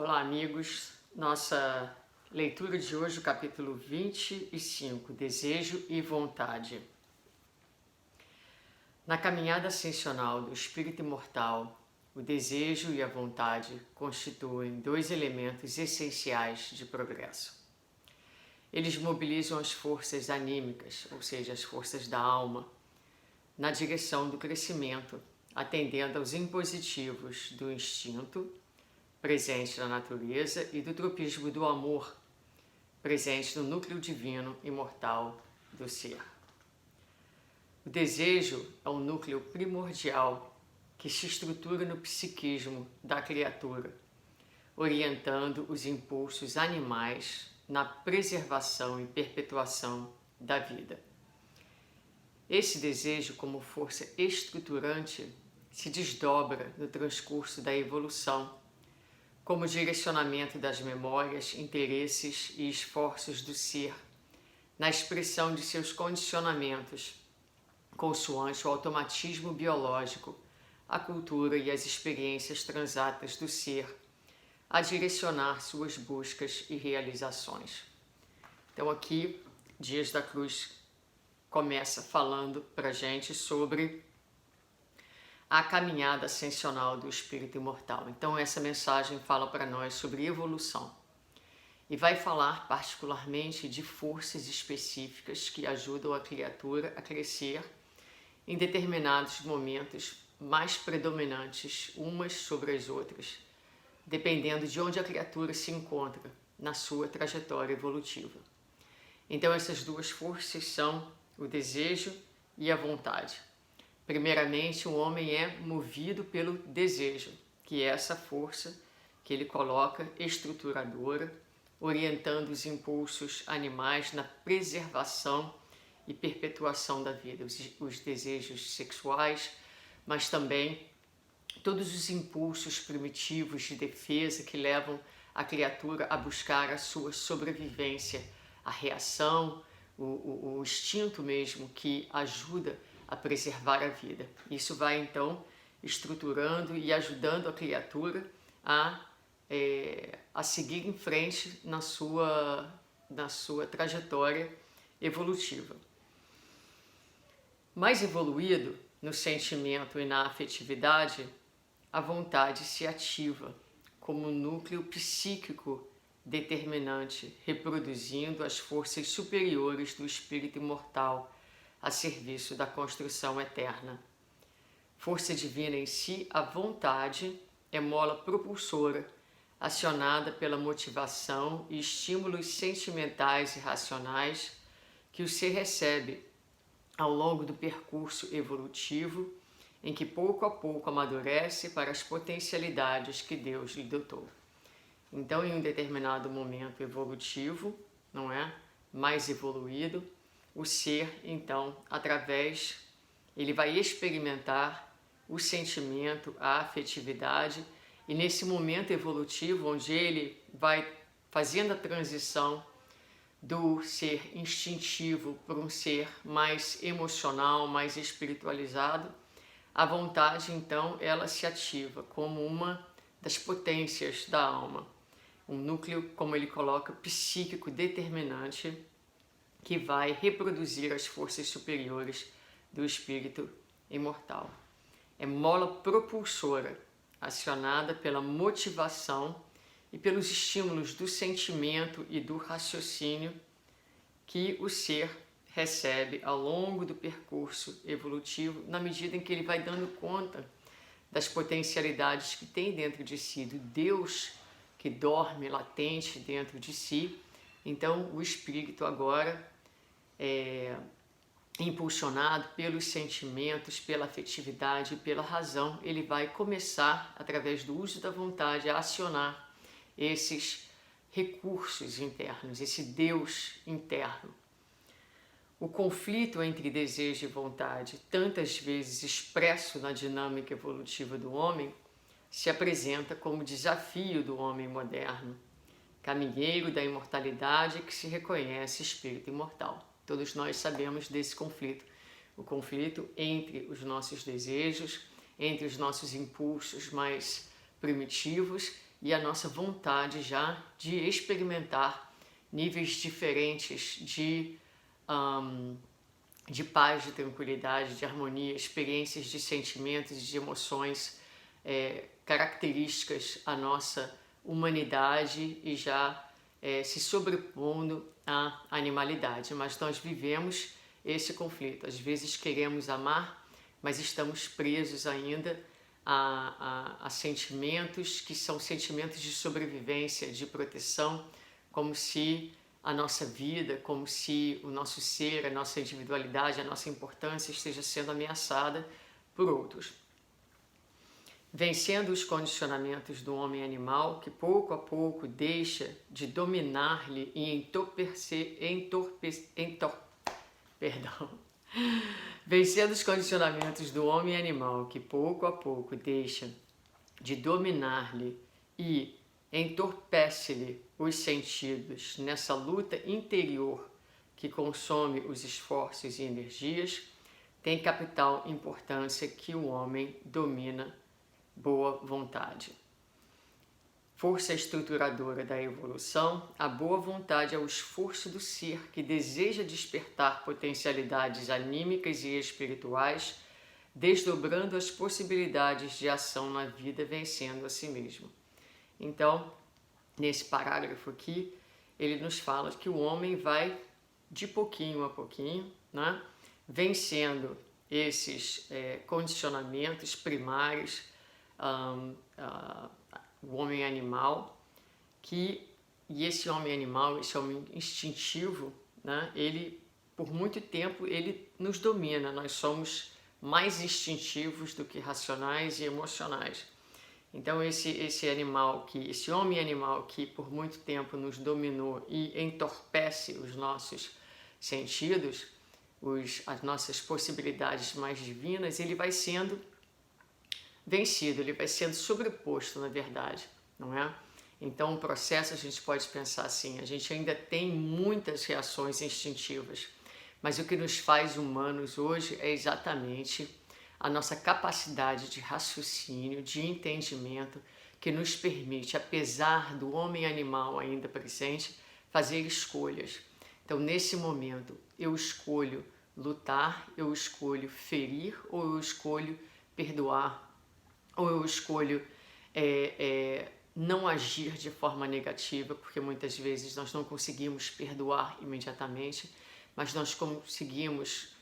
Olá, amigos. Nossa leitura de hoje, o capítulo 25, Desejo e Vontade. Na caminhada ascensional do espírito imortal, o desejo e a vontade constituem dois elementos essenciais de progresso. Eles mobilizam as forças anímicas, ou seja, as forças da alma, na direção do crescimento, atendendo aos impositivos do instinto, presente na natureza, e do tropismo do amor, presente no núcleo divino imortal do ser. O desejo é o núcleo primordial que se estrutura no psiquismo da criatura, orientando os impulsos animais na preservação e perpetuação da vida. Esse desejo, como força estruturante, se desdobra no transcurso da evolução, como direcionamento das memórias, interesses e esforços do ser, na expressão de seus condicionamentos, consoante o automatismo biológico, a cultura e as experiências transatas do ser, a direcionar suas buscas e realizações. Então aqui, Dias da Cruz começa falando para a gente sobre a caminhada ascensional do espírito imortal. Então essa mensagem fala para nós sobre evolução e vai falar particularmente de forças específicas que ajudam a criatura a crescer em determinados momentos mais predominantes umas sobre as outras, dependendo de onde a criatura se encontra na sua trajetória evolutiva. Então essas duas forças são o desejo e a vontade. Primeiramente, o homem é movido pelo desejo, que é essa força que ele coloca estruturadora, orientando os impulsos animais na preservação e perpetuação da vida, os desejos sexuais, mas também todos os impulsos primitivos de defesa que levam a criatura a buscar a sua sobrevivência, a reação, o instinto mesmo que ajuda a preservar a vida. Isso vai então estruturando e ajudando a criatura a seguir em frente na sua trajetória evolutiva. Mais evoluído no sentimento e na afetividade, a vontade se ativa como núcleo psíquico determinante, reproduzindo as forças superiores do espírito imortal a serviço da construção eterna. Força divina em si, a vontade é mola propulsora, acionada pela motivação e estímulos sentimentais e racionais que o ser recebe ao longo do percurso evolutivo, em que pouco a pouco amadurece para as potencialidades que Deus lhe dotou. Então, em um determinado momento evolutivo, não é? Mais evoluído, o ser, então, ele vai experimentar o sentimento, a afetividade, e nesse momento evolutivo, onde ele vai fazendo a transição do ser instintivo para um ser mais emocional, mais espiritualizado, a vontade, então, ela se ativa como uma das potências da alma, um núcleo, como ele coloca, psíquico determinante, que vai reproduzir as forças superiores do espírito imortal. É mola propulsora, acionada pela motivação e pelos estímulos do sentimento e do raciocínio que o ser recebe ao longo do percurso evolutivo, na medida em que ele vai dando conta das potencialidades que tem dentro de si, do Deus que dorme latente dentro de si. Então o espírito agora impulsionado pelos sentimentos, pela afetividade e pela razão, ele vai começar, através do uso da vontade, a acionar esses recursos internos, esse Deus interno. O conflito entre desejo e vontade, tantas vezes expresso na dinâmica evolutiva do homem, se apresenta como desafio do homem moderno, caminheiro da imortalidade que se reconhece espírito imortal. Todos nós sabemos desse conflito, o conflito entre os nossos desejos, entre os nossos impulsos mais primitivos e a nossa vontade já de experimentar níveis diferentes de paz, de tranquilidade, de harmonia, experiências de sentimentos e de emoções características à nossa humanidade e já se sobrepondo à animalidade. Mas nós vivemos esse conflito. Às vezes queremos amar, mas estamos presos ainda a sentimentos que são sentimentos de sobrevivência, de proteção, como se a nossa vida, como se o nosso ser, a nossa individualidade, a nossa importância esteja sendo ameaçada por outros. Vencendo os condicionamentos do homem animal, que pouco a pouco deixa de dominar-lhe e Vencendo os condicionamentos do homem animal, que pouco a pouco deixa de dominar-lhe e entorpece-lhe os sentidos nessa luta interior que consome os esforços e energias, tem capital importância que o homem domina boa vontade. Força estruturadora da evolução, a boa vontade é o esforço do ser que deseja despertar potencialidades anímicas e espirituais, desdobrando as possibilidades de ação na vida, vencendo a si mesmo. Então, nesse parágrafo aqui, ele nos fala que o homem vai de pouquinho a pouquinho, né, vencendo esses condicionamentos primários, o homem animal, e esse homem animal, esse homem instintivo, né, ele, por muito tempo, ele nos domina. Nós somos mais instintivos do que racionais e emocionais. Então esse homem animal que por muito tempo nos dominou e entorpece os nossos sentidos, as nossas possibilidades mais divinas, ele vai sendo vencido, ele vai sendo sobreposto, na verdade, não é? Então o processo, a gente pode pensar assim, a gente ainda tem muitas reações instintivas, mas o que nos faz humanos hoje é exatamente a nossa capacidade de raciocínio, de entendimento, que nos permite, apesar do homem animal ainda presente, fazer escolhas. Então, nesse momento, eu escolho lutar, eu escolho ferir, ou eu escolho perdoar, ou eu escolho não agir de forma negativa, porque muitas vezes nós não conseguimos perdoar imediatamente, mas nós conseguimos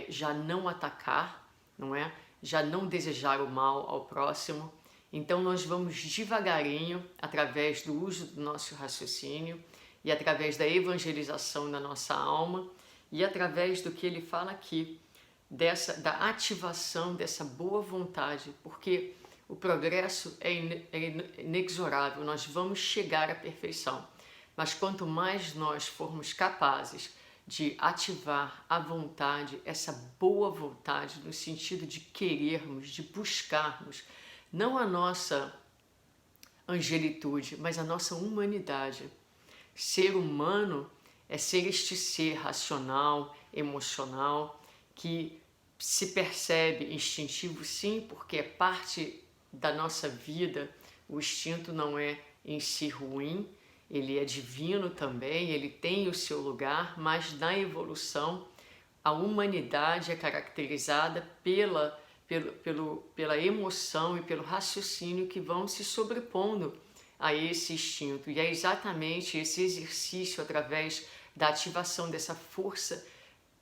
já não atacar, não é? Já não desejar o mal ao próximo. Então nós vamos devagarinho, através do uso do nosso raciocínio e através da evangelização da nossa alma e através do que ele fala aqui, da ativação dessa boa vontade, porque o progresso é inexorável, nós vamos chegar à perfeição. Mas quanto mais nós formos capazes de ativar a vontade, essa boa vontade, no sentido de querermos, de buscarmos, não a nossa angelitude, mas a nossa humanidade. Ser humano é ser este ser racional, emocional, que se percebe instintivo, sim, porque é parte da nossa vida. O instinto não é em si ruim, ele é divino também, ele tem o seu lugar, mas na evolução a humanidade é caracterizada pela emoção e pelo raciocínio que vão se sobrepondo a esse instinto. E é exatamente esse exercício, através da ativação dessa força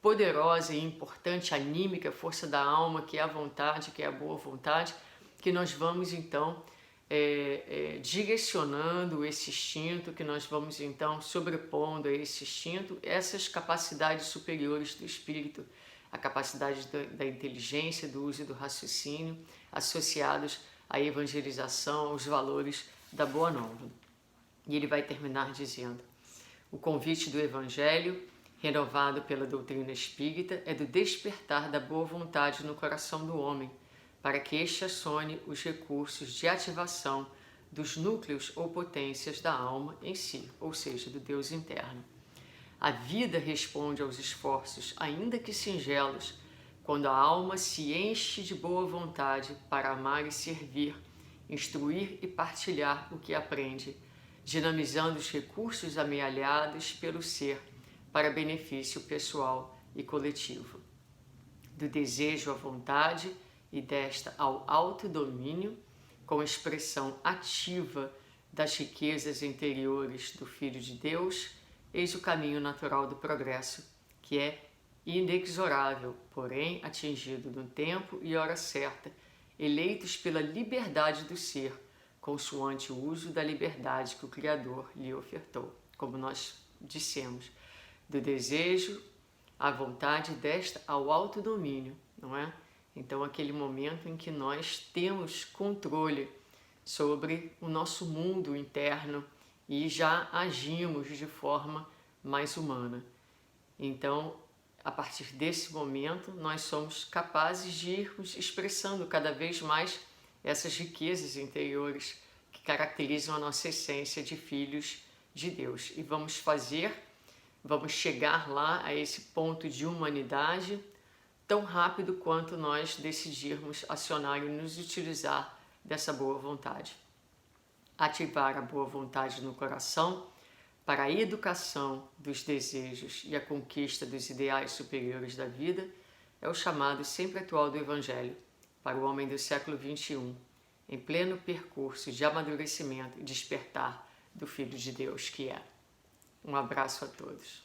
poderosa e importante, anímica, força da alma, que é a vontade, que é a boa vontade, que nós vamos então direcionando esse instinto, que nós vamos então sobrepondo a esse instinto essas capacidades superiores do espírito, a capacidade da inteligência, do uso do raciocínio, associados à evangelização, aos valores da Boa Nova. E ele vai terminar dizendo: o convite do Evangelho, renovado pela doutrina espírita, é do despertar da boa vontade no coração do homem, para que este acione os recursos de ativação dos núcleos ou potências da alma em si, ou seja, do Deus interno. A vida responde aos esforços, ainda que singelos, quando a alma se enche de boa vontade para amar e servir, instruir e partilhar o que aprende, dinamizando os recursos amealhados pelo ser para benefício pessoal e coletivo. Do desejo à vontade e desta ao autodomínio, com expressão ativa das riquezas interiores do Filho de Deus, eis o caminho natural do progresso, que é inexorável, porém atingido no tempo e hora certa, eleitos pela liberdade do ser, consoante o uso da liberdade que o Criador lhe ofertou. Como nós dissemos, do desejo à vontade, desta ao autodomínio, não é? Então, aquele momento em que nós temos controle sobre o nosso mundo interno e já agimos de forma mais humana. Então, a partir desse momento, nós somos capazes de irmos expressando cada vez mais essas riquezas interiores que caracterizam a nossa essência de filhos de Deus. E vamos chegar lá a esse ponto de humanidade tão rápido quanto nós decidirmos acionar e nos utilizar dessa boa vontade. Ativar a boa vontade no coração para a educação dos desejos e a conquista dos ideais superiores da vida é o chamado sempre atual do Evangelho para o homem do século XXI, em pleno percurso de amadurecimento e despertar do Filho de Deus que é. Um abraço a todos.